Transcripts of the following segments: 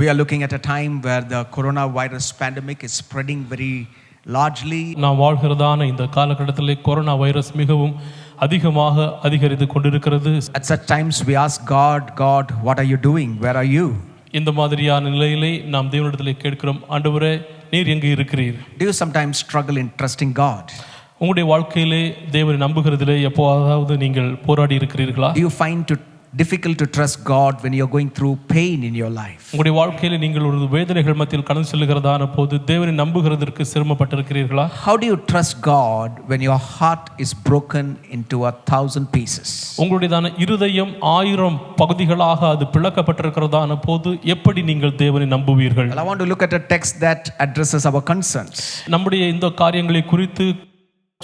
We are looking at a time where the coronavirus pandemic is spreading very largely. நாம் வாழ்கிறதான இந்த காலகட்டத்திலே corona virus மிகவும் அதிகமாக அதிகரித்து கொண்டிருக்கிறது. At such times we ask God, what are you doing? Where are you? இந்த மாதிரியான நிலையிலே நாம் தேவனிடத்திலே கேட்கிறோம், ஆண்டவரே நீர் எங்கே இருக்கிறீர்? Do you sometimes struggle in trusting God? உங்களுடைய வாழ்க்கையிலே தேவனை நம்புகிறதிலே எப்போதாவது நீங்கள் போராடி இருக்கிறீர்களா? Do you find it difficult to trust God when you are going through pain in your life? உங்களுடைய வாழ்க்கையிலே நீங்கள் ஒரு வேதனைகள் மத்தியில் கடந்து செல்கிறதான போது தேவனை நம்புகிறதற்கு சிரமப்பட்டிருக்கிறீர்களா? How do you trust God when your heart is broken into 1,000 pieces? உங்களுடையதான இருதயம் 1000 பகுதிகளாக அது பிளக்கப்பட்டிருக்கிறதான போது எப்படி நீங்கள் தேவனை நம்புவீர்கள்? Well, I want to look at a text that addresses our concerns. நம்முடைய இந்த காரியங்களை குறித்து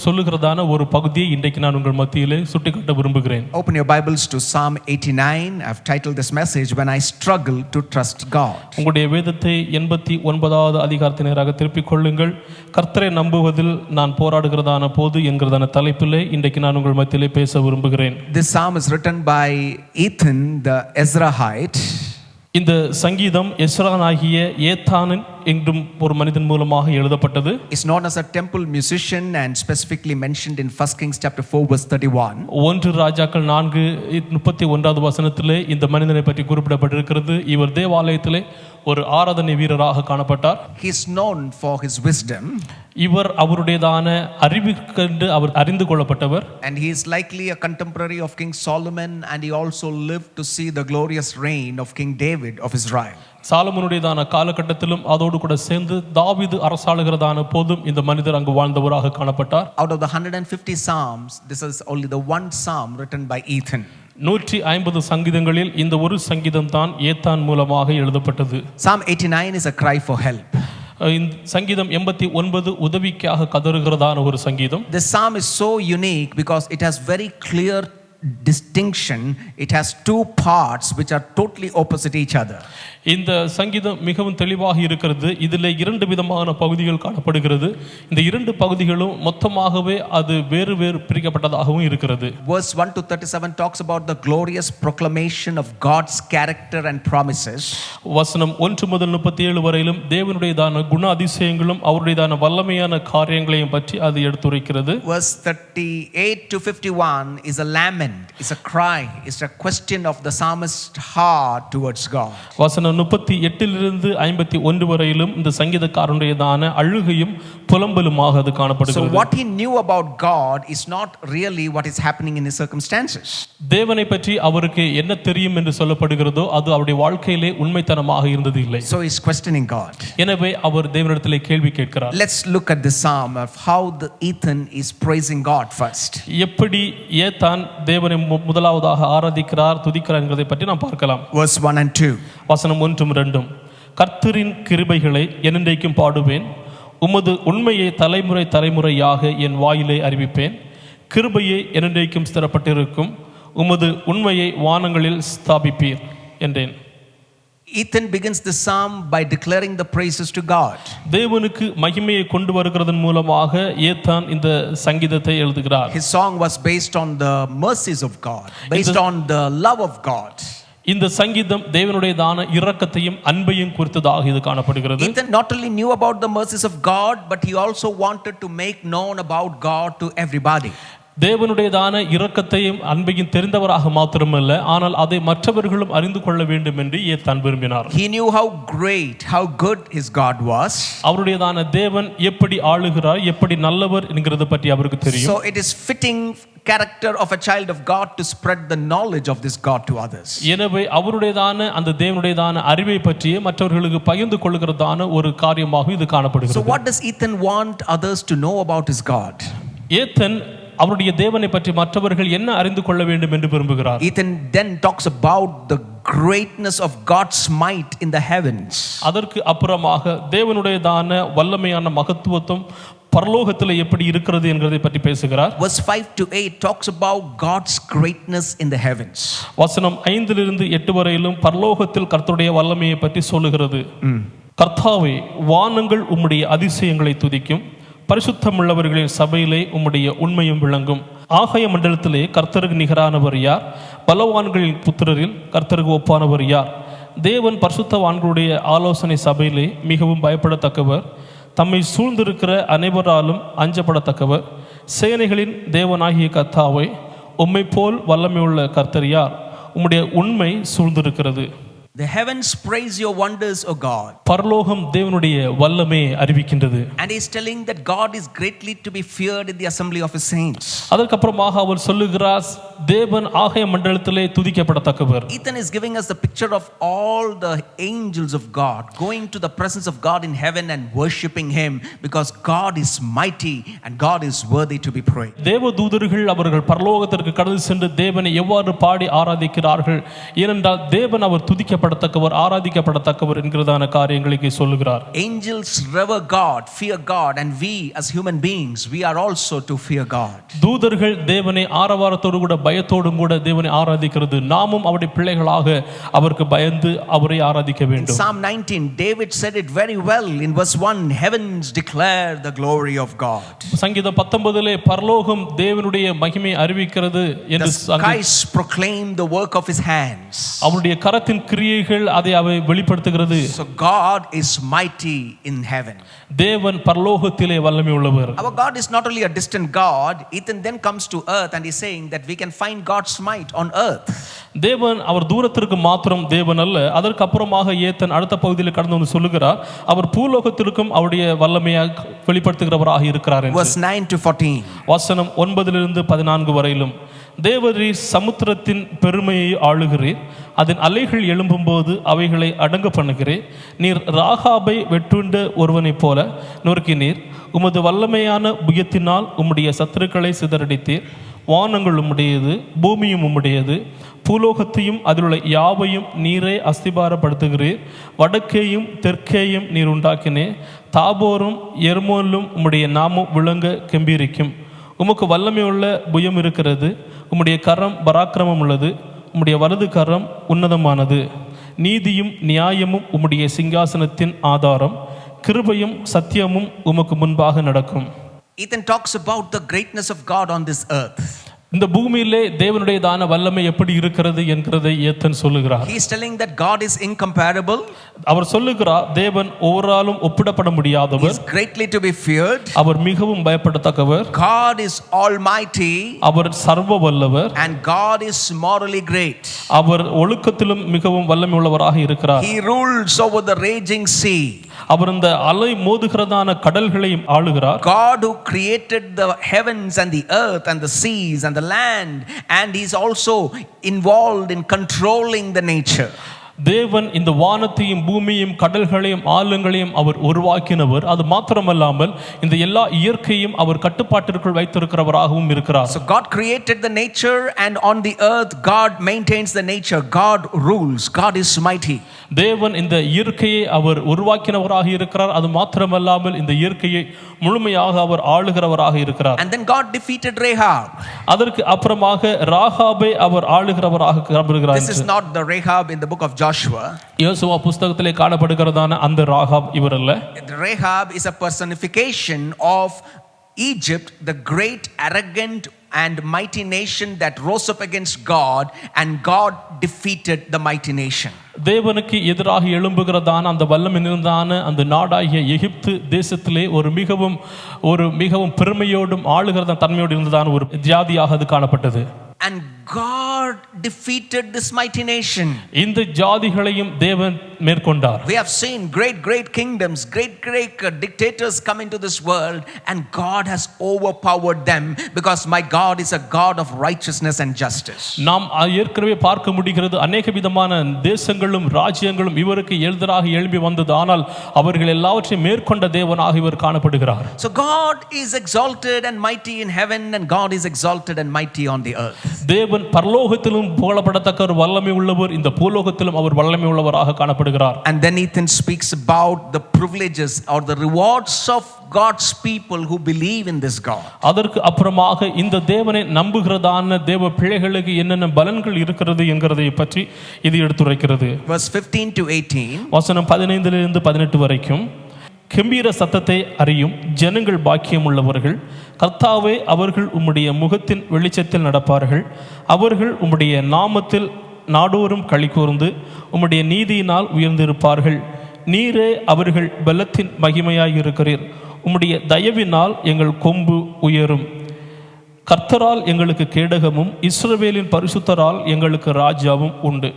சொல்லுகிறதான ஒரு பகுதியை இன்றைக்கு நான் உங்கள் மத்தியிலே சுட்டிக்காட்ட விரும்புகிறேன். Open your Bibles to Psalm 89. I've titled this message, When I Struggle to Trust God. உங்களுடைய வேதத்தை 89வது அதிகாரத்தை நேராக திருப்பிக் கொள்ளுங்கள். கர்த்தரை நம்புவதில் நான் போராடுகிறதான போது என்கிறதான தலைப்பிலே இன்றைக்கு நான் உங்கள் மத்தியிலே பேச விரும்புகிறேன். This psalm is written by Ethan the Ezrahite. இந்த சங்கீதம் எஸ்ரானாகிய ஏத்தானின் என்றும் ஒரு மனிதன் மூலமாக எழுதப்பட்டது. Is known as a temple musician and specifically mentioned in 1 Kings chapter 4 verse 31. 1 ராஜாக்கள் 4:31வது வசனத்திலே இந்த மனிதனை பற்றி குறிப்பிடப்பட்டிருக்கிறது. இவர் தேவாலயத்திலே ஒரு ஆராதனை வீரராக காணப்பட்டார். He is known for his wisdom. இவர் அவருடையதான அறிவுக்கென்று அவர் அறிந்து கொள்ளப்பட்டவர். And he is likely a contemporary of King Solomon, and he also lived to see the glorious reign of King David of Israel. சாலமோனுடையதான காலகட்டத்திலும் அதோடு கூட சேர்ந்து தாவீது அரசாளுகிறதான போதும் இந்த மனிதர் அங்கு வாழ்ந்தவராக காணப்பட்டார். Out of the 150 psalms, this is only the one psalm written by Ethan. 150 சங்கீதங்களில் இந்த ஒரு சங்கீதம் தான் ஏத்தான் மூலமாக எழுதப்பட்டது. Psalm 89 is a cry for help. இந்த சங்கீதம் 89 உதவிக்காக கதறுகிறதான ஒரு சங்கீதம். This psalm is so unique because it has very clear distinction. It has two parts which are totally opposite each other. இந்த சங்கீதம் மிகவும் தெளிவாக இருக்கிறது. இதில் 2 விதமான பகுதிகள் காணப்படுகிறது. இந்த 2 பகுதிகளும் மொத்தமாகவே அது வேறு வேறு பிரிக்கப்பட்டதாகவும் இருக்கிறது. Verse 1 to 37 talks about the glorious proclamation of God's character and promises. வசனம் 1 முதல் 37 வரையிலும் தேவனுடையதான குண அதிசயங்களும் அவருடையதான வல்லமையான காரியங்களையும் பற்றி அது எடுத்துரைக்கிறது. Verse 38 to 51 is a lament, is a cry, is a question of the psalmist's heart towards God. வசனம் 38 51 வரையிலும் இந்த சங்கீதக்காரனுடையதான அழுகையும் புலம்பலுமாக அது காணப்படுகிறது. So what he knew about God is not really what is happening in his circumstances. தேவனை பற்றி அவருக்கு என்ன தெரியும் என்று சொல்லப்படுகிறதோ அது அவருடைய வாழ்க்கையிலே உண்மைத்தனமாக இருந்தது இல்லை. So he is questioning God. எனவே அவர் தேவனிடத்திலே கேள்வி கேட்கிறார். Let's look at the psalm of how the Ethan is praising God first. எப்படி ஏத்தான் தேவனை முதலாவதாக ஆராதிக்கிறார் துதிக்கிறார் என்பதை பற்றி நாம் பார்க்கலாம். Verse 1 and 2. வசனம் 1 2. கர்த்தரின் கிருபைகளை என்னென்றைக்கும் பாடுவேன், உமது உண்மையை தலைமுறை தலைமுறையாக என் வாயிலே அறிவிப்பேன். கிருபையை என்னென்றைக்கும் ஸ்திரப்பட்டிருக்கும், உமது உண்மையை வானங்களில் ஸ்தாபிப்பீர் என்றேன். Ethan begins the psalm by declaring the praises to God. தேவனுக்கு மகிமையை கொண்டு வருகிறதன் மூலமாக ஏத்தான் இந்த சங்கீதத்தை எழுதுகிறார். His song was based on the mercies of God, based on the love of God. இந்த சங்கீதம் தேவனுடையதான இரக்கத்தையும் அன்பையும் குறித்ததாக இது காணப்படுகிறது. Ethan not only knew about the mercies of God, but he also wanted to make known about God to everybody. தேவனுடையதான இரக்கத்தையும் அன்பையும் தெரிந்தவராக மாத்திரமல்ல, ஆனால் அதை மற்றவர்களும் அறிந்து கொள்ள வேண்டும் என்று ஏத்தான் விரும்பினார். He knew how great, how good his God was. அவருடையதான தேவன் எப்படி ஆளுகிறார், எப்படி நல்லவர் என்கிறது பற்றி அவருக்கு தெரியும். So it is fitting character of a child of God to spread the knowledge of this God to others. எனவே அவருடையதான அந்த தேவனுடையதான அறிவை பற்றி மற்றவர்களுக்கு பகிர்ந்து கொள்கிறதான ஒரு காரியமாக இது காணப்படுகிறது. So what does Ethan want others to know about his God? ஏத்தான் அவருடைய தேவனை பற்றி மற்றவர்கள் என்ன அறிந்து கொள்ள வேண்டும் என்று விரும்புகிறார். Ethan then talks about the greatness of God's might in the heavens. அதற்கு அப்புறமாக தேவனுடையதான வல்லமையான மகத்துவத்துவம் பரலோகத்தில் எப்படி இருக்கிறது என்கிறதை பற்றி பேசுகிறார். Verse 5 to 8 talks about God's greatness in the heavens. வசனம் 5 8 வரையிலும் பரலோகத்தில் கர்த்தருடைய வல்லமையை பற்றி சொல்லுகிறது. கர்த்தாவே, வானங்கள் உம்முடைய அதிசயங்களை துதிக்கும், பரிசுத்தமுள்ளவர்களின் சபையிலே உம்முடைய உண்மையும் விளங்கும். ஆகாய மண்டலத்திலே கர்த்தருக்கு நிகரானவர் யார்? பலவான்களின் புத்திரரில் கர்த்தருக்கு ஒப்பானவர் யார்? தேவன் பரிசுத்தவான்களுடைய ஆலோசனை சபையிலே மிகவும் பயப்படத்தக்கவர், தம்மை சூழ்ந்திருக்கிற அனைவராலும் அஞ்சப்படத்தக்கவர். சேனைகளின் தேவனாகிய கர்த்தாவை, உம்மை போல் வல்லமையுள்ள கர்த்தர் யார்? உம்முடைய உண்மை சூழ்ந்திருக்கிறது. The heavens praise your wonders, O God. பரலோகம் தேவனுடைய வல்லமையை அறிவிக்கின்றது. And he is telling that God is greatly to be feared in the assembly of his saints. அதற்கப்புறமாக அவர் சொல்லுகிறார், தேவன் ஆகாய மண்டலத்திலே துதிக்கப்படத்தக்கவர். Ethan is giving us the picture of all the angels of God going to the presence of God in heaven and worshiping him, because God is mighty and God is worthy to be praised. தேவ தூதர்கள் அவர்கள் பரலோகத்திற்கு கடந்து சென்று தேவனை எவ்வாறு பாடி ஆராதிக்கிறார்கள், ஏனென்றால் தேவன் அவர் துதிக்கப்படத்தக்கவர், ஆராதிக்கப்படத்தக்கவர் என்கிறதான காரியங்களுக்கு சொல்லுகிறார். Angels revere God, fear God, and we as human beings, we are also to fear God. தூதர்கள் தேவனை ஆரவாரத்தோடு கூட பயத்தோடும் கூட தேவனை ஆராதிக்கிறது. நாமும் அவருடைய பிள்ளைகளாக அவருக்கு பயந்து அவரை ஆராதிக்க In வேண்டும். Psalm 19, David said it very well in verse 1, heavens declare the glory of God. சங்கீதம் 19 பரலோகம் தேவனுடைய மகிமை அறிவிக்கிறது என்று The skies proclaim the work of his hands. அவருடைய கரத்தின் கிரியைகள் அதை அவை வெளிப்படுத்துகிறது. So God is mighty in heaven. தேவன் பரலோகத்திலே வல்லமை உள்ளவர். Our God is not only a distant God. Ethan then comes to earth and he's saying that we can find God's might on earth. தேவன் அவர் தூரத்திற்கு மாத்திரம் தேவன் அல்ல, அதற்கு அப்புறமாக ஏத்தன் அடுத்த பகுதியில் கடந்து வந்து சொல்லுகிறார், அவர் பூலோகத்திற்கும் அவருடைய வல்லமையை வெளிப்படுத்துகிறவராக இருக்கிறார். Verse 9 to 14. வசனம் 9 - 14 வரையிலும், தேவரீர் சமுத்திரத்தின் பெருமையை ஆளுகிறீர், அதன் அலைகள் எழும்பும்போது அவைகளை அடங்க பண்ணுகிறேன். நீர் ராகாபை வெட்டுண்ட ஒருவனைப் போல நொறுக்கினீர், உமது வல்லமையான புயத்தினால் உம்முடைய சத்துருக்களை சிதறடித்தீர். வானங்கள் உம்முடையது, பூமியும் உம்முடையது, பூலோகத்தையும் அதிலுள்ள யாவையும் நீரே அஸ்திபாரப்படுத்துகிறீர். வடக்கேயும் தெற்கேயும் நீர் உண்டாக்கினே, தாபோரும் எர்மோலும் உம்முடைய நாமம் விளங்க கெம்பீரிக்கும். உமக்கு வல்லமையுள்ள புயம் இருக்கிறது, உம்முடைய கரம் பராக்கிரமம் உள்ளது, உம்முடைய வலது கரம் உன்னதமானது. நீதியும் நியாயமும் உம்முடைய சிங்காசனத்தின் ஆதாரம், கிருபையும் சத்தியமும் உமக்கு முன்பாக நடக்கும். Ethan talks about the greatness of God on this earth. இந்த பூமியிலே தேவனுடைய தான வல்லமை எப்படி இருக்கிறது என்கிறதை ஏத்தன் சொல்லுகிறார். He is telling that God is incomparable. அவர் சொல்லுகிறார், தேவன் ஒவ்வொருவராலும் ஒப்பிடப்பட முடியாதவர், He is greatly to be feared. அவர் மிகவும் பயப்படத்தக்கவர், God is almighty, அவர் சர்வ வல்லவர், and God is morally great. அவர் ஒழுக்கத்திலும் மிகவும் வல்லமை உள்ளவராக இருக்கிறார். He rules over the raging sea. அவர் இந்த அலை மோதுகிறதான கடல்களையும் ஆளுகிறார். God who created the heavens and the earth and the seas and the land, and he is also involved in controlling the nature. தேவன் இந்த வானத்தையும் பூமியையும் கடல்களையும் ஆழங்களையும் அவர் உருவாக்கினவர். அது மாத்திரமல்லாமல் இந்த எல்லா இயற்கையும் அவர் கட்டுப்பாட்டிற்குள் வைத்திருக்கிறவராகவும் இருக்கிறார். So God created the nature, and on the earth God maintains the nature. God rules. God is mighty. தேவன் இந்த இயற்கையை அவர் உருவாக்கினவராக இருக்கிறார். அது மாத்திரமல்லாமல் இந்த இயற்கையை முழுமையாக அவர் ஆளுகிறவராக இருக்கிறார். And then God defeated Rahab. அதற்கு அப்புறமாக ராகாபை அவர் ஆளுகிறவராக காணப்படுகிறார். This is not the Rahab in the book of Joshua. யோசுவா புஸ்தகத்திலே காணப்படுகிறதான அந்த ராகாப் இவர் அல்ல. Rahab is a personification of Egypt, the great, arrogant and mighty nation that rose up against God, and God defeated the mighty nation. தேவனுக்கு எதிராக எழும்புகிறதான அந்த வல்லமை நிறைந்தான அந்த நாடாகிய எகிப்து தேசத்திலே ஒரு மிகவும் பெருமையோடும் ஆளுகிறதான தன்மையோடு இருந்ததான ஒரு ஜாதியாக அது காணப்பட்டது. And God defeated this mighty nation. இந்த ஜாதிகளையும் தேவன் மேற்கொண்டார். We have seen great kingdoms, great dictators come into this world, and God has overpowered them, because my God is a God of righteousness and justice. நாம் ஏற்கனவே பார்க்க முடிகிறது, அநேக விதமான தேசங்களும் ராஜ்யங்களும் இவருக்கு எதிராக எழும்பி வந்தது, ஆனால் அவர்கள் எல்லாவற்றையும் மேற்கொண்ட தேவனாக இவர் காணப்படுகிறார். So God is exalted and mighty in heaven, and God is exalted and mighty on the earth. தேவன் பரலோகத்திலும் புகழப்படத்தக்க ஒரு வல்லமை உள்ளவர், இந்த பூலோகத்திலும் அவர் வல்லமை உள்ளவராக காணப்படுகிறார். And then Ethan speaks about the privileges or the rewards of God's people who believe in this God. அதற்கு அப்புறமாக இந்த தேவனை நம்புகிறதான தேவ பிள்ளைகளுக்கு என்னென்ன பலன்கள் இருக்கிறது என்கிறதை பற்றி இது எடுத்துரைக்கிறது. Verse 15 to 18. வசனம் 15 - 18 வரைக்கும், கெம்பீர சத்தத்தை அறியும் ஜனங்கள் பாக்கியம் உள்ளவர்கள். கர்த்தாவே, அவர்கள் உம்முடைய முகத்தின் வெளிச்சத்தில் நடப்பார்கள். அவர்கள் உம்முடைய நாமத்தில் நாடோறும் களி கூர்ந்து உம்முடைய நீதியினால் உயர்ந்திருப்பார்கள். நீரே அவர்கள் பலத்தின் மகிமையாய் இருக்கிறீர். உம்முடைய தயவினால் எங்கள் கொம்பு உயரும். கர்த்தரால் எங்களுக்கு கேடகமும் இஸ்ரவேலின் பரிசுத்தரால் எங்களுக்கு ராஜாவும் உண்டு.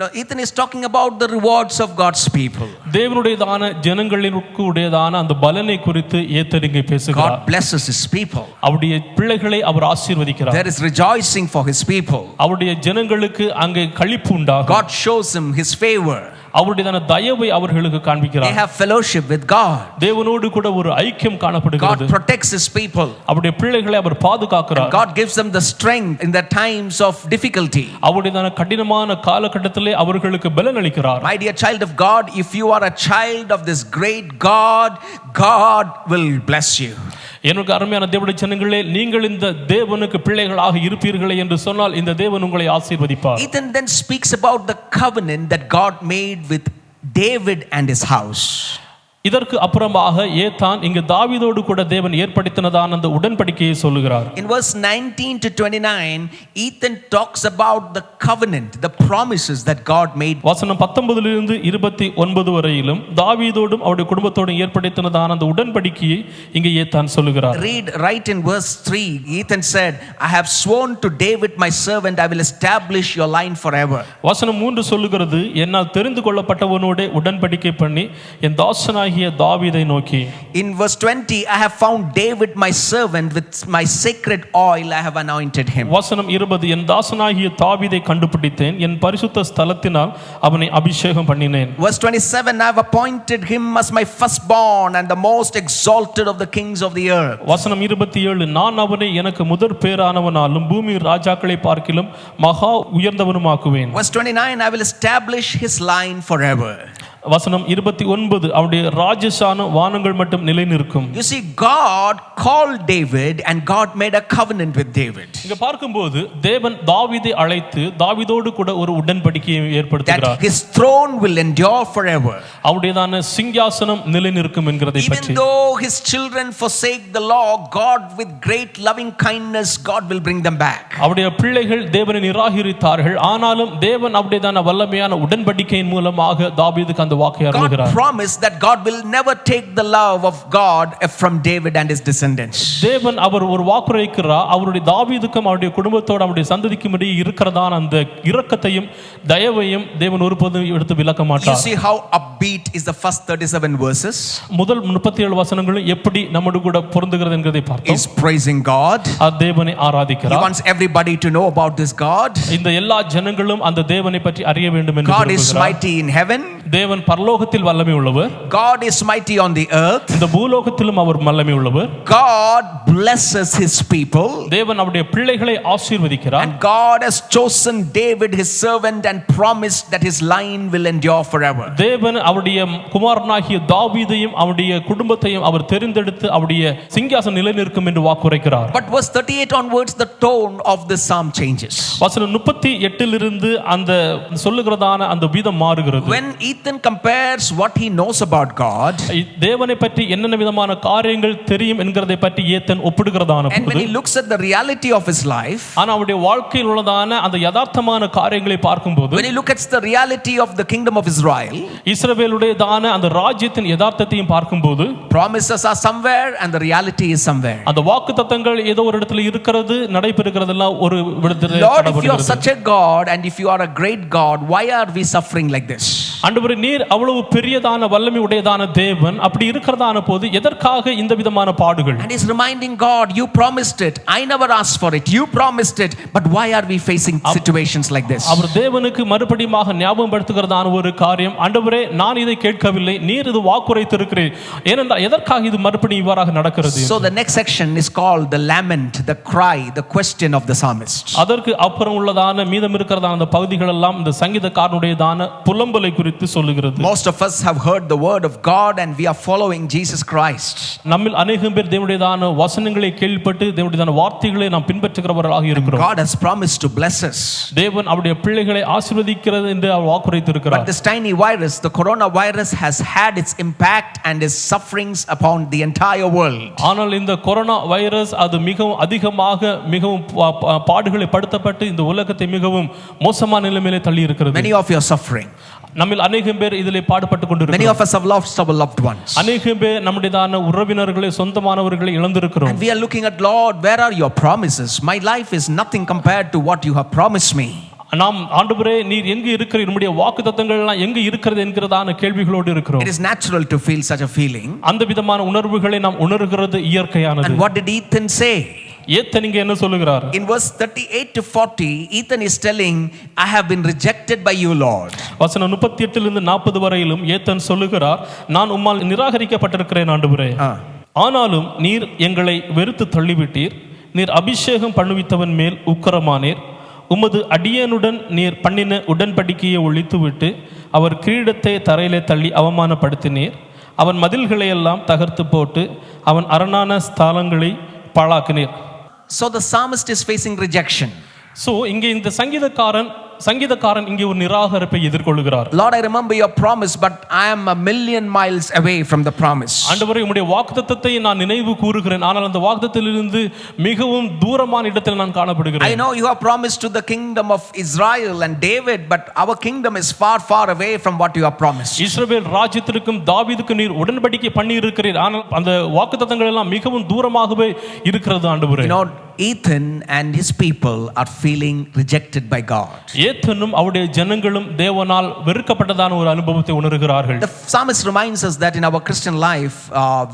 Now Ethan is talking about the rewards of God's people. தேவனுடையதான ஜனங்களுக்கு உடையதான அந்த பலனை குறித்து ஏத்தன் இங்கே பேசுகிறார். God blesses his people. அவருடைய பிள்ளைகளை அவர் ஆசீர்வதிக்கிறார். There is rejoicing for his people. அவருடைய ஜனங்களுக்கு அங்கே களிப்பு உண்டாகும். God shows him his favor. அவருடையதான தயவை அவர்களுக்கு They காண்பிக்கிறார். have fellowship with God. தேவனோடு கூட ஒரு ஐக்கியம் காணப்படுகிறது. God protects his people. அவருடைய பிள்ளைகளை அவர் பாதுகாக்கிறார். God gives them the strength in the times of difficulty. அவருடையதான கடினமான காலகட்டத்திலே அவர்களுக்கு பலன் அளிக்கிறார். My dear child of God, if you are a child of this great God, God will bless you. எனக்கு அருமையான தேவனுடைய ஜனங்களே, நீங்கள் இந்த தேவனுக்கு பிள்ளைகளாக இருப்பீர்களே என்று சொன்னால் இந்த தேவன் உங்களை ஆசீர்வதிப்பார். Ethan then speaks about the covenant that God made with David and his house. இதற்கு அப்புறமாக ஏத்தான் இங்கு தாவீதோடு கூட தேவன் ஏற்படுத்தினதான அந்த உடன்படிக்கையை சொல்லுகிறார். In verse 19 to 29, Ethan talks about the covenant, the promises that God made. வசனம் 19 இலிருந்து 29 வரையிலும் தாவீதோடும் அவருடைய குடும்பத்தோடும் ஏற்படுத்தினதான அந்த உடன்படிக்கையை இங்கே ஏத்தான் சொல்லுகிறார். Read right in verse 3. Ethan said, I have sworn to David my servant, I will establish your line forever. வசனம் 3 சொல்லுகிறது, என்னால் தெரிந்து கொள்ளப்பட்டவனோடு உடன்படிக்கை பண்ணி என் தாசனாகிய தாவீதை நோக்கி. In verse 20, I have found David my servant, with my sacred oil I have anointed him. வசனம் 20, என் தாசனாகிய தாவீதை கண்டுபிடித்தேன், என் பரிசுத்த ஸ்தலத்தினால் அவனை அபிஷேகம் பண்ணினேன். Verse 27, I have appointed him as my firstborn and the most exalted of the kings of the earth. வசனம் 27, நான் அவனை எனக்கு முதற் பேரானவனாலும் பூமி ராஜாக்களை பார்க்கிலும் மகா உயர்ந்தவனுமாக்குவேன். Verse 29, I will establish his line forever. வசனம் 29, அவருடைய ராஜசான வானங்கள் மட்டும் நிலை நிற்கும். You see, God called David and God made a covenant with David. இங்க பார்க்கும்போது தேவன் தாவீதை அழைத்து தாவீதோடு கூட ஒரு உடன்படிக்கையை ஏற்படுத்துகிறார். That his throne will endure forever. அவருடையதான சிங்காசனம் நிலை நிற்கும் என்கிறதை பற்றி. Even though his children forsake the law, God with great loving kindness, God will bring them back. அவருடைய பிள்ளைகள் தேவனை நிராகரித்தார்கள், ஆனாலும் தேவன் அவருடையதான வல்லமையான உடன்படிக்கையின் மூலமாக தாவீதுக்கு God promised that God will never take the love of God from David and his descendants. தேவன் அவர் ஒரு வாக்குரைக்கிறார், அவருடைய தாவீதுக்கும் அவருடைய குடும்பத்தோடு அவருடைய சந்ததிக்கும் இடையே இருக்கிறதான அந்த இரக்கத்தையும் தயவையும் தேவன் ஒருபோதும் எடுத்து விலக்க மாட்டார். You see how upbeat is the first 37 verses? முதல் 37 வசனங்களும் எப்படி நம்மோடு கூட பொருந்துகிறது என்கிறதை பார்த்தோம். Is praising God. தேவனை ஆராதிக்கிறார். He wants everybody to know about this God. இந்த எல்லா ஜனங்களும் அந்த தேவனை பற்றி அறிய வேண்டும் என்று God is விரும்புகிறார். mighty in heaven. தேவன் பரலோகத்தில் வல்லமை உள்ளவர். God is mighty on the earth. இந்த பூலோகத்திலும் அவர் வல்லமை உள்ளவர். God blesses his people. தேவன் அவருடைய பிள்ளைகளை ஆசீர்வதிக்கிறார். And God has chosen David his servant and promised that his line will endure forever. தேவன் அவருடைய குமாரனாகிய தாவீதையும் அவருடைய குடும்பத்தையும் அவர் தெரிந்தெடுத்து அவருடைய சிங்காசனம் நிலை நிற்கும் என்று வாக்குரைக்கிறார். But verse 38 onwards, the tone of the psalm changes. வசனம் 38 இலிருந்து அந்த சொல்லுகிறதான அந்த வீதம் மாறுகிறது. When Ethan compares what he knows about God, தேவனை பற்றி என்னென்ன விதமான காரியங்கள் தெரியும் என்கிறதை பற்றி ஏத்தன் ஒப்பிடுகிறதான and when he looks at the reality of his life, ஆனா அவருடைய வாழ்க்கையில் உள்ளதான அந்த யதார்த்தமான காரியங்களை பார்க்கும்போது, when he looks at the reality of the kingdom of Israel, இஸ்ரவேலுடையதான அந்த ராஜ்யத்தின் யதார்த்தத்தையும் பார்க்கும்போது, promises are somewhere and the reality is somewhere. அந்த வாக்குத்தத்தங்கள் ஏதோ ஒரு இடத்துல இருக்கிறது, நடைபெறுகிறதெல்லாம் ஒரு இடத்துல. Lord, if you are such a God and if you are a great God, why are we suffering like this? ஆண்டவரே, நீர் அவ்வளவு பெரியதான வல்லமை உடையதான தேவன், அப்படி இருக்கிறதான போது எதற்காக இந்த விதமான பாடுகள்? And he's reminding God, you promised it, I never asked for it, you promised it, but why are we facing situations like this? அவர் தேவனுக்கு மறுபடியுமாக ஞாபகப்படுத்துகிறதான ஒரு காரியம், ஆண்டவரே நான் இதை கேட்கவில்லை, நீர் இது வாக்குரைத்திருக்கிறீர், ஏனென்றால் எதற்காக இது மறுபடியும் இவ்வாறாக நடக்கிறது? So the next section is called the lament, the cry, the question of the psalmist. அதற்கு அப்புறம் உள்ளதான மீதம் இருக்கிறதான அந்த பகுதிகள் எல்லாம் இந்த சங்கீதக்காரனுடையதான புலம்பலை குறித்து குறித்து சொல்லுகிறது. Most of us have heard the word of God and we are following Jesus Christ. நம்மில் அநேகம் பேர் தேவனுடையதான வசனங்களை கேள்விப்பட்டு தேவனுடையதான வார்த்தைகளை நாம் பின்பற்றுகிறவர்களாக இருக்கிறோம். God has promised to bless us. தேவன் அவருடைய பிள்ளைகளை ஆசீர்வதிக்கிறது என்று அவர் வாக்குரைத்திருக்கிறார். But this tiny virus, the coronavirus, has had its impact and its sufferings upon the entire world. ஆனால் இந்த கொரோனா வைரஸ் அது மிகவும் அதிகமாக மிகவும் பாடுகளை படுத்தப்பட்டு இந்த உலகத்தை மிகவும் மோசமான நிலைமையிலே தள்ளி இருக்கிறது. Many of you are suffering. நம்மில் அநேகம் பேர் இதிலே பாடுபட்டு கொண்டிருக்கிறோம். Many of us have lost our loved ones. அநேகம் பேர் நம்முடையதான உறவினர்களை சொந்தமானவர்களை இழந்திருக்கிறோம். And we are looking at, Lord, where are your promises? My life is nothing compared to what you have promised me. நாம் ஆண்டவரே நீர் எங்க இருக்கிறீர், நம்முடைய வாக்குத்தத்தங்கள் எல்லாம் எங்க இருக்கிறது என்கிறதான கேள்விகளோடு இருக்கிறோம். It is natural to feel such a feeling. அந்த விதமான உணர்வுகளை நாம் உணர்கிறது இயற்கையானது. And what did Ethan say? ஏத்தன் இங்க என்ன சொல்லுகிறார்? In verse 38 to 40, Ethan is telling, I have been rejected by you, Lord. வசனம் 38 இலிருந்து 40 வரையிலும் ஏத்தன் சொல்லுகிறார், நான் உம்மால் நிராகரிக்கப்பட்டிருக்கிறேன் ஆண்டவரே. ஆனாலும் நீர் எங்களை வெறுத்து தள்ளிவிட்டீர். நீர் அபிஷேகம் பண்ணுவித்தவன் மேல் உக்கிரமானீர். உமது அடியனுடன் நீர் பண்ணின உடன்படிக்கையை ஒழித்துவிட்டு அவர் கிரீடத்தை தரையிலே தள்ளி அவமானப்படுத்தினீர். அவன் மதில்களை எல்லாம் தகர்த்து போட்டு அவன் அரணான ஸ்தலங்களை பாழாக்கினீர். So the psalmist is facing rejection. So இங்கே இந்த சங்கீதக்காரன் இங்கே ஒரு நிராகரிப்பை எதிர்கொள்கிறார். Lord, I remember your promise, but I am a million miles away from the promise. ஆண்டவரே உம்முடைய வாக்குத்தத்தத்தை நான் நினைவு கூறுகிறேன், ஆனால் அந்த வாக்குத்தத்தத்திலிருந்து மிகவும் தூரமான இடத்தில் நான் காணப்படுகிறேன். I know you have promised to the kingdom of Israel and David, but our kingdom is far, far away from what you have promised. இஸ்ரவேல் ராஜ்யத்திற்கும் தாவீதுக்கும் நீர் உடன்படிக்கை பண்ணி இருக்கிறீர், ஆனால் அந்த வாக்குத்தத்தங்கள் எல்லாம் மிகவும் தூரமாகவே இருக்கிறது ஆண்டவரே. You know, Ethan and his people are feeling rejected by God. ஏத்தனும் அவருடைய ஜனங்களும் தேவனால் வெறுக்கப்பட்டதான ஒரு அனுபவத்தை உணர்கிறார்கள். The psalmist reminds us that in our Christian life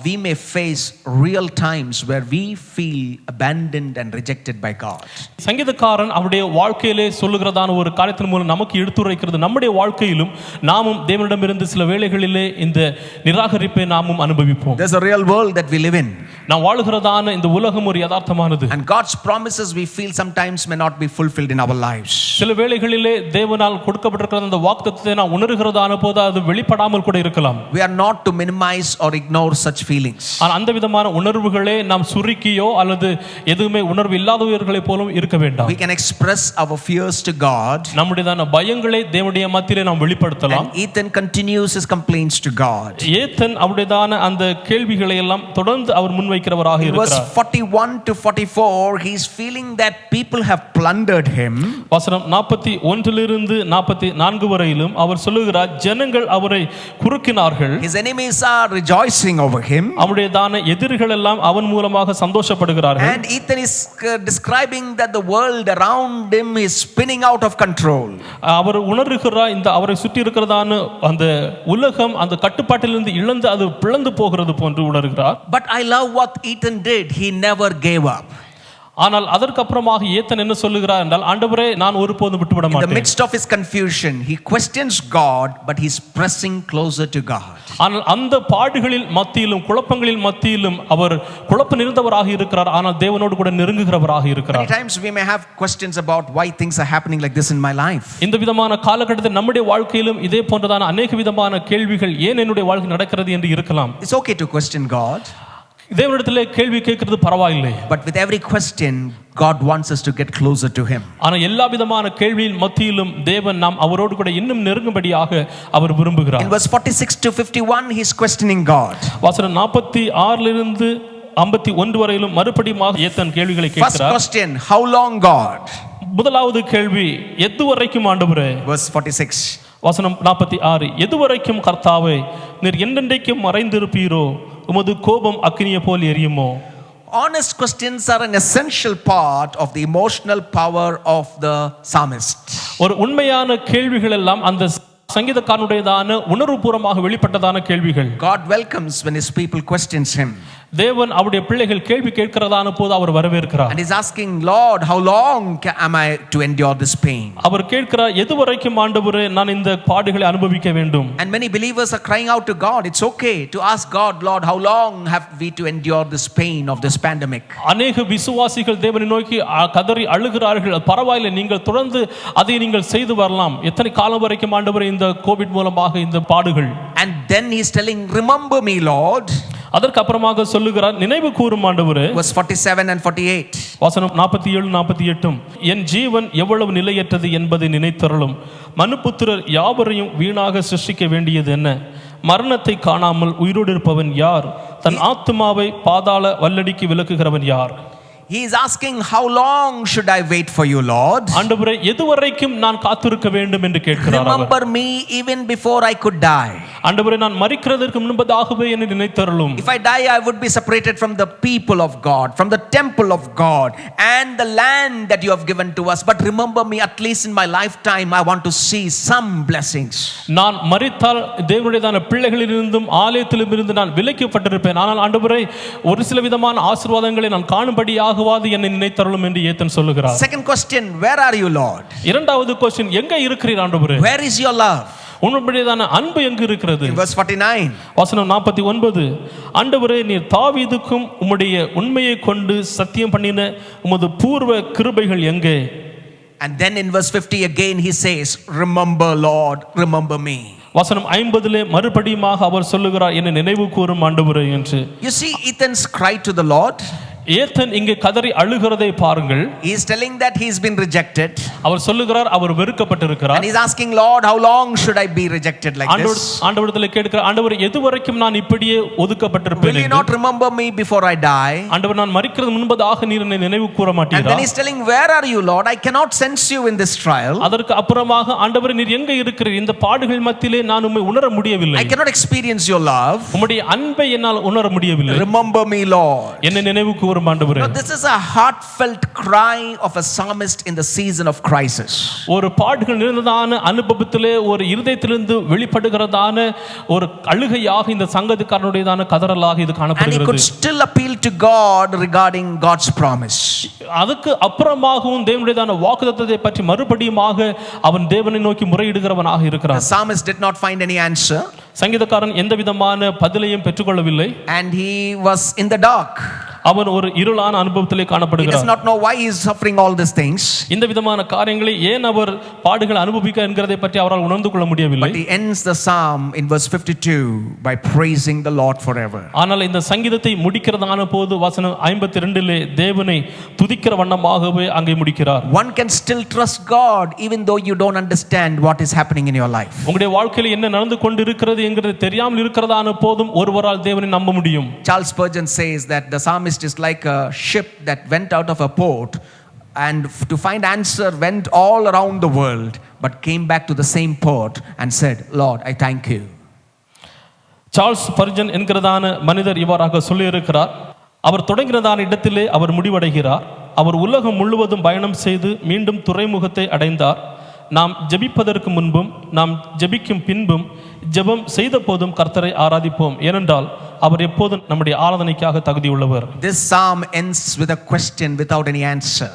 we may face real times where we feel abandoned and rejected by God. சங்கீதக்காரன் அவருடைய வாழ்க்கையிலே சொல்லுகிறதான ஒரு காரியத்தின் மூலம் நமக்கு எடுத்துரைக்கிறது, நம்முடைய வாழ்க்கையிலும் நாமும் தேவனிடமிருந்து சில வேளைகளிலே இந்த நிராகரிப்பை நாமும் அனுபவிப்போம். There's a real world that we live in. நாம் வாழுகிறதான இந்த உலகம் ஒரு யதார்த்தமானது. And God's promises we feel sometimes may not be fulfilled in our lives. சில வேளைகளிலே தேவனால் கொடுக்கப்பட்டிருக்கிற அந்த வாக்குத்தத்தத்தை நாம் உணர்கிறதான போது அது வெளிப்படாமல் கூட இருக்கலாம். We are not to minimize or ignore such feelings. ஆனால் அந்த விதமான உணர்வுகளே நாம் சுருக்கியோ அல்லது எதுவுமே உணர்வு இல்லாதவர்களை போலும் இருக்க வேண்டாம். We can express our fears to God. நம்முடையதான பயங்களை தேவனுடைய மத்தியிலே நாம் வெளிப்படுத்தலாம். And Ethan continues his complaints to God. ஏத்தன் அவருடையதான அந்த கேள்விகளை எல்லாம் தொடர்ந்து அவர் முன்வைக்கிறவராக இருக்கிறார். Verse 41 to 44, he is feeling that people have plundered him. வசனம் 41 இலிருந்து 44 வரையிலும் அவர் சொல்லுகிறார், ஜனங்கள் அவரை குறுக்கினார்கள். His enemies are rejoicing over him. அவருடையதான எதிரிகள் எல்லாம் அவன் மூலமாக சந்தோஷப்படுகிறார்கள். And Ethan is describing that the world around him is spinning out of control. அவர் உணர்கிறார் இந்த அவரை சுற்றி இருக்கிறதான அந்த உலகம் அந்த கட்டுப்பாட்டிலிருந்து இழந்து அது பிளந்து போகிறது போன்று உணர்கிறார். But I love what Ethan did. He never gave up. ஆனால் அதற்கு அப்புறமாக ஏத்தன் என்ன சொல்லுகிறார் என்றால், ஆண்டவரே நான் ஒருபோதும் விட்டுவிட மாட்டேன். In the midst of his confusion, he questions God, but he's pressing closer to God. ஆனால் அந்த பாடுகளில் மத்தியிலும் குழப்பங்களில் மத்தியிலும் அவர் குழப்ப நிறைந்தவராக இருக்கிறார், ஆனால் தேவனோடு கூட நெருங்குகிறவராக இருக்கிறார். Many times we may have questions about why things are happening like this in my life. இந்த விதமான காலகட்டத்தில் நம்முடைய வாழ்க்கையிலும் இதே போன்றதான அநேக விதமான கேள்விகள் ஏன் என்னுடைய வாழ்க்கை நடக்கிறது என்று இருக்கலாம். It's okay to question God. தேவனிடத்திலே கேள்வி கேட்கிறது பரவாயில்லை. But with every question, God wants us to get closer to him. ஆனால் எல்லா விதமான கேள்வியின் மத்தியிலும் தேவன் நாம் அவரோடு கூட இன்னும் நெருங்கும்படியாக அவர் விரும்புகிறார். In verse 46 to 51, he is questioning God. வசனம் 46 இலிருந்து 51 வரையிலும் மறுபடியும் ஏத்தன் கேள்விகளை கேட்கிறார். First question, how long God? முதலாவது கேள்வி, எதுவரைக்கும் ஆண்டவரே? Verse 46. வசனம் 46, எதுவரைக்கும் கர்த்தாவே நீர் என்றென்றைக்கும் மறைந்திருப்பீரோ, உமது கோபம் அக்கினியை போல் எரியுமோ? Honest questions are an essential part of the emotional power of the psalmist. ஒரு உண்மையான கேள்விகள் எல்லாம் அந்த சங்கீதக்காரனுடையதான உணர்வுபூர்வமாக வெளிப்பட்டதான கேள்விகள். God welcomes when his people questions him. தேவன் அவருடைய பிள்ளைகள் கேள்வி கேட்கிறதான போது அவர் வரவேற்கிறார். And he's asking, Lord, how long am I to endure this pain? அவர் கேட்கிறார், எதுவரைக்கும் ஆண்டவரே நான் இந்த பாடுகளை அனுபவிக்க வேண்டும்? And many believers are crying out to God. It's okay to ask God, Lord, how long have we to endure this pain of this pandemic? அநேக விசுவாசிகள் தேவனை நோக்கி கதறி அழுகிறார்கள், பரவாயில்லை நீங்கள் தொடர்ந்து அதை நீங்கள் செய்து வரலாம், எத்தனை காலம் வரைக்கும் ஆண்டவரே இந்த கோவிட் மூலமாக இந்த பாடுகள். And then he's telling, remember me, Lord. அதற்கு அப்புறமாக சொல்லுகிறார், நினைவு கூரும் ஆண்டவரே. Verse 47 and 48. வசனம் 47 48. என் ஜீவன் எவ்வளவு நிலையற்றது என்பதை நினைத்தருளும். மனுபுத்திரர் யாவரையும் வீணாக சிருஷ்டிக்க வேண்டியது என்ன? மரணத்தை காணாமல் உயிரோடு இருப்பவன் யார்? தன் ஆத்துமாவை பாதாள வல்லடிக்கு விலக்குகிறவன் யார்? He is asking, how long should I wait for you, Lord? ஆண்டவரே, எதுவரைக்கும் நான் காத்திருக்க வேண்டும் என்று கேட்கிறார். Remember me even before I could die. ஆண்டவரே, நான் மரிக்கிறதற்கு முன்பதாகவே என்னை நினைத்தருளும். If I die, I would be separated from the people of God, from the temple of God and the land that you have given to us. But remember me, at least in my lifetime, I want to see some blessings. நான் மரித்தால் தேவனுடையதான பிள்ளைகளிலிருந்தும் ஆலயத்திலிருந்து நான் விலக்கப்பட்டிருப்பேன். ஆனால் ஆண்டவரே, ஒரு சில விதமான ஆசீர்வாதங்களை நான் காணும்படியாக என்னை நினைத்தருளும் என்று ஏத்தன் சொல்லுகிறார். Second question, where are you, Lord? இரண்டாவது क्वेश्चन, எங்க இருக்கிறீர் ஆண்டவரே? Where is your love? உம்முடையதான அன்பு எங்கு இருக்கிறது? In verse 49. வசனம் 49. ஆண்டவரே, நீர் தாவீதுக்கும் உம்முடைய உண்மையை கொண்டு சத்தியம் பண்ணின உமது பூர்வ கிருபைகள் எங்கே? And then in verse 50 again he says, remember, Lord, remember me. வசனம் 50 மறுபடியுமாக அவர் சொல்லுகிறார், என்னை நினைவு கூரும் ஆண்டவரே என்று. You see Ethan's cry to the Lord. ஏத்தன் இங்கே கதறி அழுகிறதை பாருங்கள். He is telling that he's been rejected. அவர் சொல்லுகிறார், அவர் வெறுக்கப்பட்டிருக்கிறார். And he's asking, Lord, how long should I be rejected like this? ஆண்டவரிடத்தில் கேட்கிறார், ஆண்டவர், எதுவரைக்கும் நான் இப்படியே ஒதுக்கப்பட்டிருப்பேன்? Will you not remember me before I die? ஆண்டவர், நான் மரிக்கிறது முன்பதாக நீர் என்னை நினைவு கூற மாட்டீரா? And then he's telling, where are you, Lord? I cannot sense you in this trial. அதற்கு அப்புறமாக, ஆண்டவர், நீர் எங்க இருக்கிறீர்? இந்த பாடுகள் மத்தியிலே நான் உம்மை உணர முடியவில்லை. I cannot experience your love. உம்முடைய அன்பை என்னால் உணர முடியவில்லை. Remember me, Lord. என்னை நினைவு கூரும் ஆண்டவரே. This is a heartfelt cry of a psalmist in the season of crisis. ஒரு பாடுகள் நிறைந்ததான அனுபவத்திலே ஒரு இருதயத்திலிருந்து வெளிப்படுகிறதான ஒரு அழுகையாக இந்த சங்கீதக்காரனுடையதான கதறலாக இது காணப்படுகிறது. And he could still appeal to God regarding God's promise. அதுக்கு அப்புறமாகவும் தேவனுடையதான வாக்குத்தத்தத்தை பற்றி மறுபடியுமாக அவன் தேவனை நோக்கி முறையிடுகிறவனாக இருக்கிறான். The psalmist did not find any answer. சங்கீதக்காரன் எந்த விதமான பதிலையும் பெற்றுக்கொள்ளவில்லை. And he was in the dark. அவன் ஒரு இருளான அனுபவத்திலே காணப்படுகிறார். He does not know why he is suffering all these things. இந்த விதமான காரியங்களை ஏன் அவர் பாடுகள் அனுபவிக்க என்கிறதை பற்றி அவரால் உணர்ந்து கொள்ள முடியவில்லை. But he ends the psalm in verse 52 by praising the Lord forever. ஆனால் இந்த சங்கீதத்தை முடிக்கிறதான போது வசனம் 52 தேவனை துதிக்கிற வண்ணமாகவே அங்கே முடிக்கிறார். One can still trust God even though you don't understand what is happening in your life. உங்களுடைய வாழ்க்கையில் என்ன நடந்து கொண்டிருக்கிறது என்கிறது தெரியாமல் இருக்கிறதான போதும் ஒருவரால் தேவனை நம்ப முடியும். Charles Spurgeon says that the psalmist is like a ship that went out of a port and to find answer went all around the world but came back to the same port and said, Lord, I thank you. Charles Spurgeon என்கிறதான மனிதர் இவ்வாறாக சொல்லியிருக்கிறார், அவர் தொடங்கினதான இடத்திலே அவர் முடிவடைகிறார். அவர் உலகம் முழுவதும் பயணம் செய்து மீண்டும் துறைமுகத்தை அடைந்தார். நாம் ஜெபிப்பதற்கு முன்பும் நாம் ஜெபிக்கும் பின்பும் ஜெபம் செய்த போதும் கர்த்தரை ஆராதிப்போம், ஏனென்றால் அவர் எப்போதும் நம்முடைய ஆராதனைக்காக தகுதியுள்ளவர். This psalm ends with a question without any answer.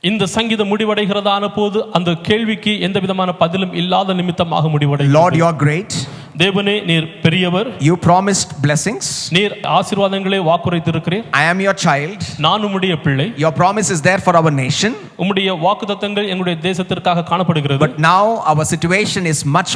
இந்த சங்கீதம் முடிவடைகிறதான போது அந்த கேள்விக்கு எந்த விதமான பதிலும் இல்லாத நிமித்தமாக முடிவடைகிறது. Lord, you are great. தேவனே, நீர் பெரியவர். You promised blessings. நீர் ஆசீர்வாதங்களை வாக்குரைத்திருக்கிறீர். I am your child. நான் உம்முடைய பிள்ளை. Your promise is there for our nation. உம்முடைய வாக்குத்தத்தங்கள் எங்களுடைய தேசத்திற்காக காணப்படுகிறது. But now our situation is much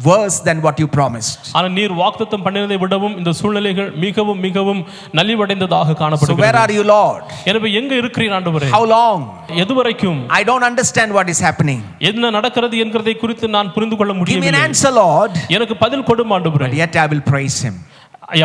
worse than what you promised. ஆனால் நீர் வாக்குத்தத்தம் பண்ணினதை விடவும் இந்த சூழ்நிலைகள் மிகவும் மிகவும் நலிவடைந்ததாக காணப்படுகிறது. So where are you, Lord? எனவே எங்க இருக்கிறீர் ஆண்டவரே? How long? எதுவரைக்கும்? I don't understand what is happening. என்ன நடக்கிறது என்கிறதை குறித்து நான் புரிந்து கொள்ள முடியவில்லை. Give me an answer, Lord. எனக்கு பதில் கொடும் ஆண்டவரே. But yet I will praise him.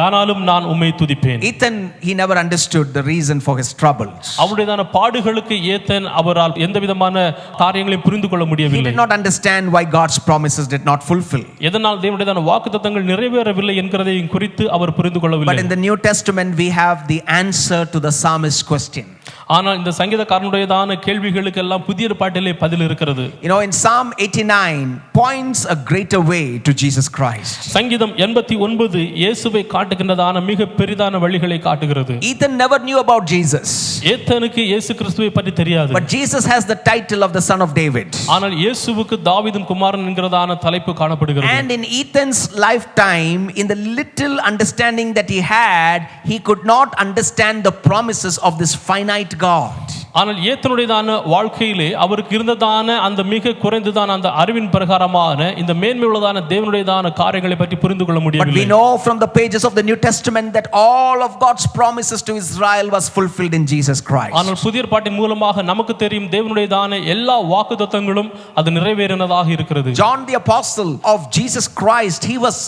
ஆனாலும் நான் உம்மை துதிப்பேன். Ethan, he never understood the reason for his troubles. அவருடையதான பாடுகளுக்கு ஏத்தன் அவரால் எந்த விதமான காரியங்களையும் புரிந்து கொள்ள முடியவில்லை. He did not understand why God's promises did not fulfill. எதனால் தேவனுடையதான வாக்குத்தத்தங்கள் நிறைவேறவில்லை என்கிறதை குறித்து அவர் புரிந்து கொள்ளவில்லை. But in the New Testament we have the answer to the psalmist's question. ஆனால் இந்த சங்கீதக்காரனுடையதான கேள்விகளுக்கு எல்லாம் புதிய ஏற்பாட்டிலே பதில் இருக்கிறது. You know, in Psalm 89 points a greater way to Jesus Christ. சங்கீதம் 89 இயேசுவை காட்டுகின்றதான மிக பெரிதான வழிகளை காட்டுகிறது. Ethan never knew about Jesus. ஏத்தனுக்கு இயேசு கிறிஸ்துவை பற்றி தெரியாது. But Jesus has the title of the son of David. ஆனால் இயேசுவுக்கு தாவீதின் குமாரன் என்கிறதான தலைப்பு காணப்படுகிறது. And in Ethan's lifetime, in the little understanding that he had, he could not understand the promises of this finite God. ஆனால் ஏத்தனுடையதான வாழ்க்கையிலே அவருக்கு இருந்ததான அந்த மிக குறைந்ததான அந்த அறிவின் பிரகாரமான இந்த மேன்மையுள்ளதான தேவனுடையதான காரியங்களை பற்றி புரிந்து கொள்ள But we முடியவில்லை. know from the pages of the New Testament that all of God's promises to Israel was fulfilled in Jesus Christ. ஆனால் புதிய ஏற்பாட்டின் மூலமாக நமக்கு தெரியும் தேவனுடையதான எல்லா வாக்குத்தத்தங்களும் அது நிறைவேறினதாக இருக்கிறது. John the apostle of Jesus Christ, he was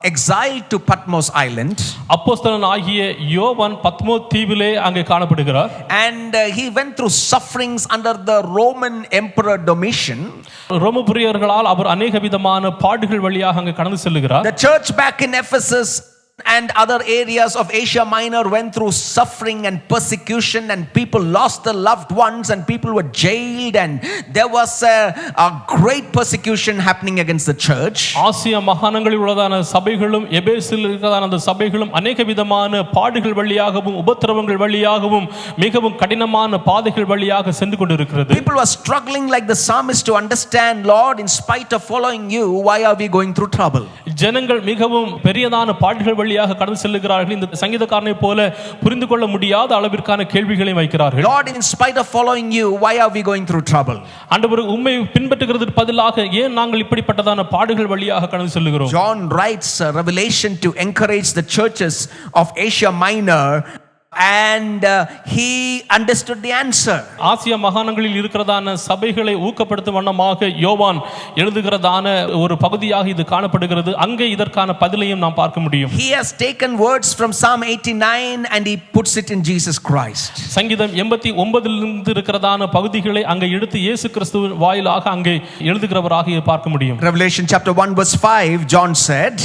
exiled to Patmos Island, அப்போஸ்தலன் ஆகிய யோவான் பத்மோ தீவிலே அங்கே காணப்படுகிறார். and he went through sufferings under the Roman Emperor Domitian. ரோமபுரியர்களால் அவர் அநேக விதமான பாடுகள் வழியாக அங்கே கடந்து செல்லுகிறார். The church back in Ephesus and other areas of Asia Minor went through suffering and persecution, and people lost their loved ones, and people were jailed, and there was a great persecution happening against the church. Asia மாகாணங்களில் உள்ளதான சபைகளும் எபேசில் இருக்கிறதான அந்த சபைகளும் அநேக விதமான பாடுகள் வழியாகவும் உபத்திரவங்கள் வழியாகவும் மிகவும் கடினமான பாதைகள் வழியாக சென்று கொண்டிருக்கிறது. People were struggling like the psalmist to understand, Lord, in spite of following you, why are we going through trouble? ஜனங்கள் மிகவும் பெரியதான பாடுகள் வழியாக கடந்து செல்லுகிறார்கள். இந்த சங்கீதக்காரனை போல புரிந்து கொள்ள முடியாத அளவிற்கான கேள்விகளை வைக்கிறார்கள். Lord, in spite of following you, why are we going through trouble? ஆண்டவர் உம்மை பின்பற்றுகிறதுக்கு பதிலாக ஏன் நாங்கள் இப்படிப்பட்டதான பாடுகள் வழியாக கடந்து செல்லுகிறோம்? John writes a revelation to encourage the churches of Asia Minor, and he understood the answer. Asia மாகாணங்களில் இருக்கிறதான சபைகளை ஊக்கப்படுத்தும் வண்ணமாக யோவான் எழுதுகிறதான ஒரு பகுதியாக இது காணப்படுகிறது. அங்கே இதற்கான பதிலையும் நாம் பார்க்க முடியும். He has taken words from Psalm 89 and he puts it in Jesus Christ. சங்கீதம் 89 இலிருந்து இருக்கிறதான பகுதிகளை அங்கே எடுத்து இயேசு கிறிஸ்துவின் வாயிலாக அங்கே எழுதுகிறவராக பார்க்க முடியும். Revelation chapter 1 verse 5, John said,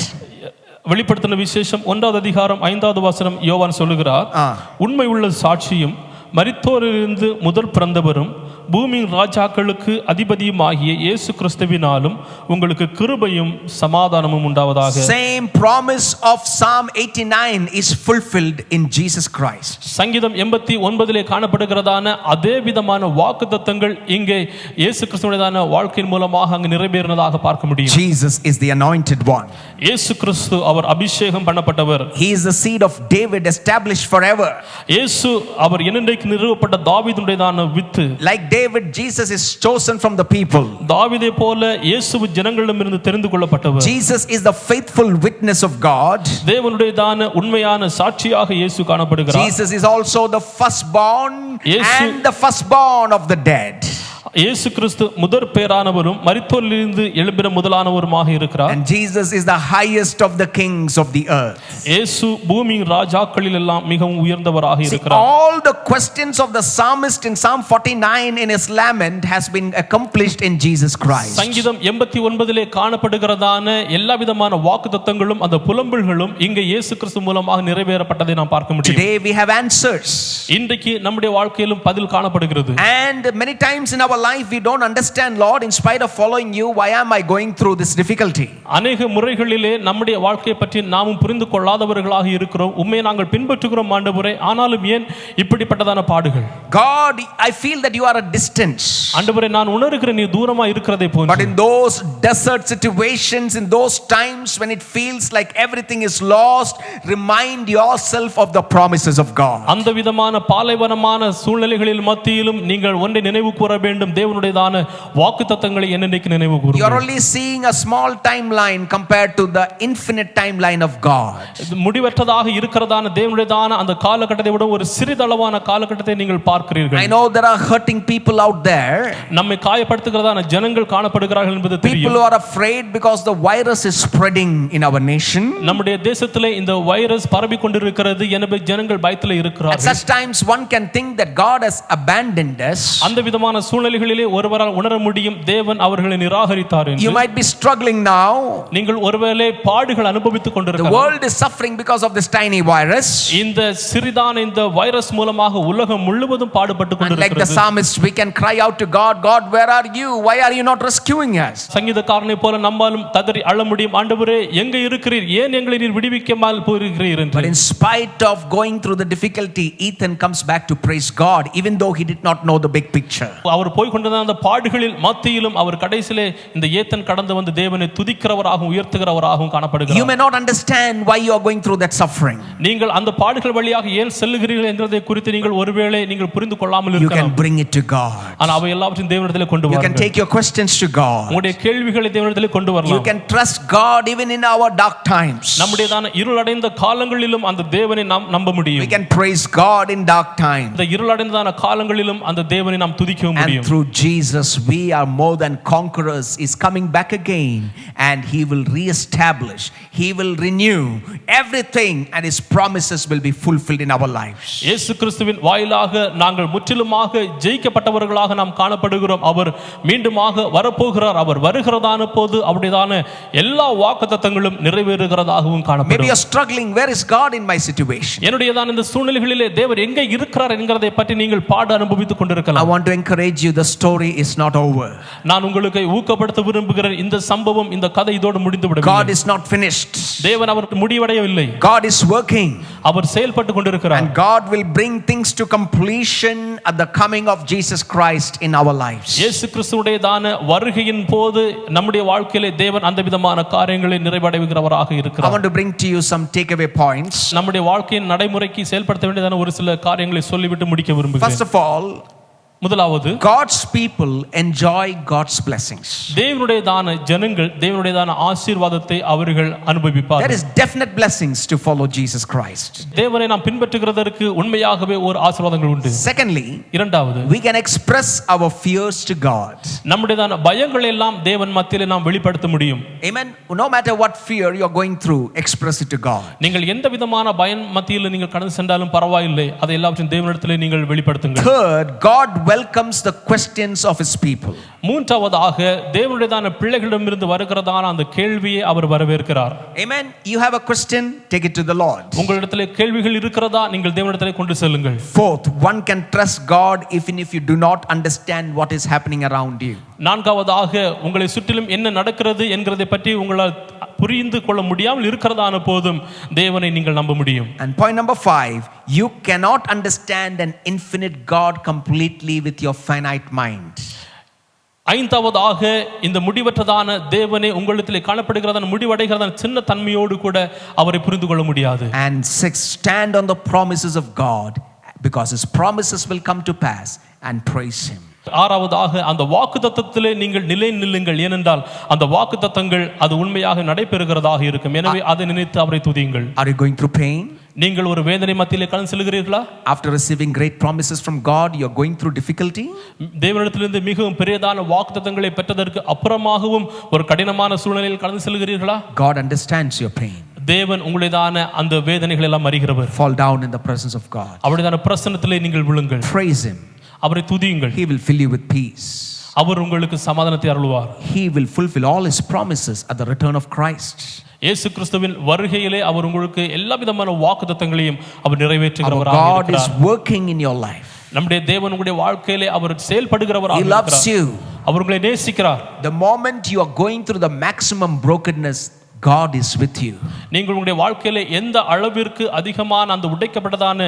வெளிப்படுத்தின விசேஷம் 1வது அதிகாரம் 5வது வசனம் யோவான் சொல்லுகிறார், உண்மை உள்ள சாட்சியும் மரித்தோரிலிருந்து முதல் பிறந்தவரும் பூமியின் ராஜாக்களுக்கு அதிபதியும் ஆகிய இயேசு கிறிஸ்துவினாலும் உங்களுக்கு கிருபையும் சமாதானமும் உண்டாவதாக. Same promise of Psalm 89 is fulfilled in Jesus Christ. சங்கீதம் 89 காணப்படுகிறதான அதே விதமான வாக்குத்தத்தங்கள் இங்கே இயேசு கிறிஸ்துவினுடையதான வாழ்க்கையின் மூலமாக அங்கு நிறைவேறினதாக பார்க்க முடியும். Jesus is the anointed one. இயேசு கிறிஸ்து அவர் அபிஷேகம் பண்ணப்பட்டவர். He is the seed of David established forever. இயேசு அவர் என்னென்றைக்கு நிறுவப்பட்ட தாவீதுடையதான with. Like David, Jesus is chosen from the people. தாவீதை போல இயேசு ஜனங்களிடமிருந்து தெரிந்து கொள்ளப்பட்டவர். Jesus is the faithful witness of God. தேவனுடையதான உண்மையான சாட்சியாக இயேசு காணப்படுகிறார். Jesus is also the firstborn இயேசு and the firstborn of the dead. இயேசு கிறிஸ்து முதற் பேரானவரும் மரித்தோரிலிருந்து எழும்பின முதலானவருமாக இருக்கிறார். And Jesus is the highest of the kings of the earth. இயேசு பூமியின் ராஜாக்களில் எல்லாம் மிகவும் உயர்ந்தவராக இருக்கிறார். All the questions of the psalmist in Psalm 49 in his lament has been accomplished in Jesus Christ. சங்கீதம் 89 காணப்படுகிறதான எல்லா விதமான வாக்குத்தத்தங்களும் அந்த புலம்பல்களும் இங்கே இயேசு கிறிஸ்து மூலமாக நிறைவேறப்பட்டதை நாம் பார்க்க முடியும். Today we have answers. இன்றைக்கு நம்முடைய வாழ்க்கையிலும் பதில் காணப்படுகிறது. And many times in our life we don't understand, Lord, in spite of following you, why am I going through this difficulty? அநேக முறைகளிலே நம்முடைய வாழ்க்கையை பற்றி நாமும் புரிந்து கொள்ளாதவர்களாக இருக்கிறோம். உண்மையை நாங்கள் பின்பற்றுகிறோம் ஆண்டவரே, ஆனாலும் ஏன் இப்படிப்பட்டதான பாடுகள்? God, I feel that you are a distance. ஆண்டவரே, நான் உணர்கிறேன் நீ தூரமா இருக்கிறதை போன்று. But in those desert situations, in those times when it feels like everything is lost, remind yourself of the promises of God. அந்த விதமான பாலைவனமான சூழ்நிலைகளில் மத்தியிலும் நீங்கள் ஒன்றை நினைவு கூற வேண்டும். தேவனுடையதான வாக்குத்தத்தங்களை என்னென்னைக்கு நினைவு கூறுங்கள். You are only seeing a small timeline compared to the infinite timeline of God. முடிவற்றதாக இருக்கிறதான தேவனுடையதான அந்த காலகட்டத்தை விட ஒரு சிறிதளவான காலகட்டத்தை நீங்கள் பார்க்கிறீர்கள். I know there are hurting people out there. நம்மை காயப்படுத்துகிறதான ஜனங்கள் காணப்படுகிறார்கள் என்பது தெரியும். People are afraid because the virus is spreading in our nation. நம்முடைய தேசத்திலே இந்த வைரஸ் பரவி கொண்டிருக்கிறது. எனவே ஜனங்கள் பயத்திலே இருக்கிறார்கள். At such times one can think that God has abandoned us. அந்த விதமான சூழ்நிலைகளிலே ஒருவரால் உணர முடியும் தேவன் அவர்களை நிராகரித்தார் என்று. You might be struggling now. நீங்கள் ஒருவேளை பாடுகள் அனுபவித்துக் The கொண்டிருக்கலாம். world is suffering because of this tiny virus. இந்த சிறிதான இந்த வைரஸ் மூலமாக உலகம் முழுவதும் பாடுபட்டு And like the கொண்டிருக்கிறது. psalmist, we can cry out to God, God, where are you? Why are you not rescuing us? சங்கீதக்காரனை போல நம்மாலும் ததறி அழ முடியும். ஆண்டவரே, எங்கே இருக்கிறீர்? ஏன் எங்களை நீர் விடுவிக்காமல் போகிறீர் என்று. But in spite of going through the difficulty, Ethan comes back to praise God, even though he did not know the big picture. அவர் போய் போய் கொண்டிருந்த அந்த பாடுகளில் மத்தியிலும் அவர் கடைசியிலே இந்த ஏத்தன் கடந்து வந்து தேவனை துதிக்கிறவராகவும் உயர்த்துகிறவராகவும் காணப்படுகிறார். You may not understand why you are going through that suffering. நீங்கள் அந்த பாடுகள் வழியாக ஏன் செல்லுகிறீர்கள் என்கிறதை குறித்து நீங்கள் ஒருவேளை நீங்கள் புரிந்து கொள்ளாமல் You இருக்கலாம். can bring it to God. ஆனா அவை எல்லாவற்றையும் தேவனிடத்திலே கொண்டு You can வாருங்கள். take your questions to God. உங்களுடைய கேள்விகளை தேவனிடத்திலே கொண்டு You வரலாம். can trust God even in our dark times. நம்முடையதான இருளடைந்த காலங்களிலும் அந்த தேவனை நாம் நம்ப We முடியும். can praise God in dark times. இந்த இருளடைந்ததான காலங்களிலும் அந்த தேவனை நாம் துதிக்கவும் And முடியும். through Jesus we are more than conquerors. Is coming back again and he will reestablish, he will renew everything, and his promises will be fulfilled in our lives. இயேசு கிறிஸ்துவின் வாயிலாக நாங்கள் முற்றிலுமாக ஜெயிக்கப்பட்டவர்களாக நாம் காணப்படுகிறோம். அவர் மீண்டுமாக வரப்போகிறார். அவர் வருகிறதான போது அவருடையதான எல்லா வாக்குத்தத்தங்களும் நிறைவேறுகிறதாகவும் Maybe காணப்படும். you're struggling, where is God in my situation? என்னுடையதான இந்த சூழ்நிலைகளிலே தேவர் எங்கே இருக்கிறார் என்கிறதை பற்றி நீங்கள் பாட அனுபவித்துக் I கொண்டிருக்கலாம். want to encourage you, the story is not over. நான் உங்களுக்கு ஊக்கப்படுத்த விரும்புகிறேன். இந்த சம்பவம், இந்த கதை இதோடு முடிந்து God விடவில்லை. is not finished. தேவன் அவருக்கு முடிவடையவில்லை. God is working, அவர் செயல்பட்டு கொண்டிருக்கிறார். and God will bring things to completion at the coming of Jesus Christ in our lives. இயேசு கிறிஸ்துவுடையதான வருகையின் போது நம்முடைய வாழ்க்கையிலே தேவன் அந்த விதமான காரியங்களை நிறைவடைகிறவராக I இருக்கிறார். want to bring to you some takeaway points. நம்முடைய வாழ்க்கையின் நடைமுறைக்கு செயல்படுத்த வேண்டியதான ஒரு சில காரியங்களை சொல்லிவிட்டு முடிக்க First விரும்புகிறேன். of all, முதலாவது, God's people enjoy God's blessings. தேவனுடையதான ஜனங்கள் தேவனுடையதான ஆசீர்வாதத்தை அவர்கள் There அனுபவிப்பார்கள். is definite blessings to follow Jesus Christ. தேவனை நாம் பின்பற்றுகிறதற்கு உண்மையாகவே ஒரு ஆசீர்வாதங்கள் உண்டு. Secondly, இரண்டாவது, we can express our fears to God. நம்முடையதான பயங்களை எல்லாம் தேவன் மத்தியிலே நாம் வெளிப்படுத்த முடியும். Amen. No matter what fear you are going through, express it to God. நீங்கள் எந்த விதமான பயம் மத்தியில் நீங்கள் கடந்து சென்றாலும் பரவாயில்லை, அதை எல்லாவற்றையும் தேவனிடத்திலே நீங்கள் வெளிப்படுத்துங்கள். Third, God welcomes the questions of his people. மூன்றாவதாக, தேவனுடையதான பிள்ளைகளிடமிருந்து வருகிறதான அந்த கேள்வியை அவர் வரவேற்கிறார். Amen. You have a question, take it to the Lord. உங்களிடத்திலே கேள்விகள் இருக்கிறதா, நீங்கள் தேவனிடத்திலே கொண்டு செல்லுங்கள். Fourth, one can trust God even if you do not understand what is happening around you. நான்காவதாக, உங்களை சுற்றிலும் என்ன நடக்கிறது என்கிறதை பற்றி உங்களால் புரிந்து கொள்ள முடியாமல் இருக்கிறதான போதும் தேவனை நீங்கள் நம்ப முடியும். And point number 5, you cannot understand an infinite God completely with your finite mind. ஐந்தாவதாக, இந்த முடிவற்றதான தேவனை உங்களிடத்திலே காணப்படுகிறதான முடிவடைகிறதான சின்ன தன்மையோடு கூட அவரை புரிந்து கொள்ள முடியாது. And 6, stand on the promises of God because his promises will come to pass and praise him. ஆறாவதாக, அந்த வாக்குத்தத்தத்திலே நீங்கள் நிலை நில்லுங்கள், ஏனென்றால் அந்த வாக்குத்தத்தங்கள் அது உண்மையாக நடைபெறுகிறதாக இருக்கும். எனவே அதை நினைத்து அவரை துதியுங்கள். Are you going through pain? நீங்கள் ஒரு வேதனை மத்தியிலே கடந்து செல்கிறீர்களா? After receiving great promises from God, you are going through difficulty? தேவனிடத்திலிருந்து மிகவும் பெரியதான வாக்குத்தத்தங்களை பெற்றதற்கு அப்புறமாகவும் ஒரு கடினமான சூழ்நிலையில் கடந்து செல்கிறீர்களா? God understands your pain. தேவன் உங்களுடையதான அந்த வேதனைகள் எல்லாம் அறிகிறவர். Fall down in the presence of God. அவருடையதான பிரசன்னத்திலே நீங்கள் விழுங்கள். Praise him. அவரை துதியுங்கள். He will fill you with peace. அவர் உங்களுக்கு சமாதானத்தை அருளுவார். He will fulfill all his promises at the return of Christ. இயேசு கிறிஸ்துவின் வருகையிலே அவர் உங்களுக்கு எல்லா விதமான வாக்குத்தத்தங்களையும் அவர் Our நிறைவேற்றுகிறவராக God is இருக்கிறார். working in your life. நம்முடைய தேவன் உங்களுடைய வாழ்க்கையிலே அவர் செயல்படுகிறவராக He loves இருக்கிறார். you. அவர் உங்களை நேசிக்கிறார். The moment you are going through the maximum brokenness, God is with you. நீங்கள் உங்களுடைய வாழ்க்கையிலே எந்த அளவிற்கு அதிகமான அந்த உடைக்கப்பட்டதான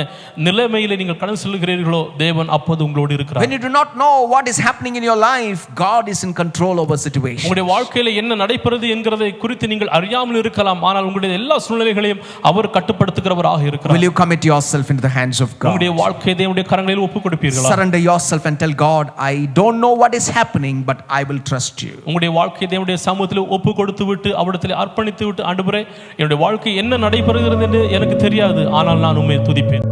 நிலைமையிலே நீங்கள் கடந்து செல்கிறீர்களோ தேவன் அப்போது உங்களோடு இருக்கிறார். When you do not know what is happening in your life, God is in control over situation. உங்களுடைய வாழ்க்கையிலே என்ன நடைபெறுது என்கிறதை குறித்து நீங்கள் அறியாமல் இருக்கலாம், ஆனால் உங்களுடைய எல்லா சூழ்நிலைகளையும் அவர் கட்டுப்படுத்துகிறவராக இருக்கிறார். Will you commit yourself into the hands of God? உங்களுடைய வாழ்க்கையை தேவனுடைய கரங்களில் ஒப்புக் கொடுப்பீர்களா? Surrender yourself and tell God, I don't know what is happening, but I will trust you. உங்களுடைய வாழ்க்கையை தேவனுடைய சமூகத்தில் ஒப்புக் கொடுத்து விட்டு அவரிடத்தில் அர்ப்பணித்து விட்டு, ஆண்டவரே என்னுடைய வாழ்க்கை என்ன நடைபெறுகிறது என்று எனக்கு தெரியாது, ஆனால் நான் உம்மை துதிப்பேன்.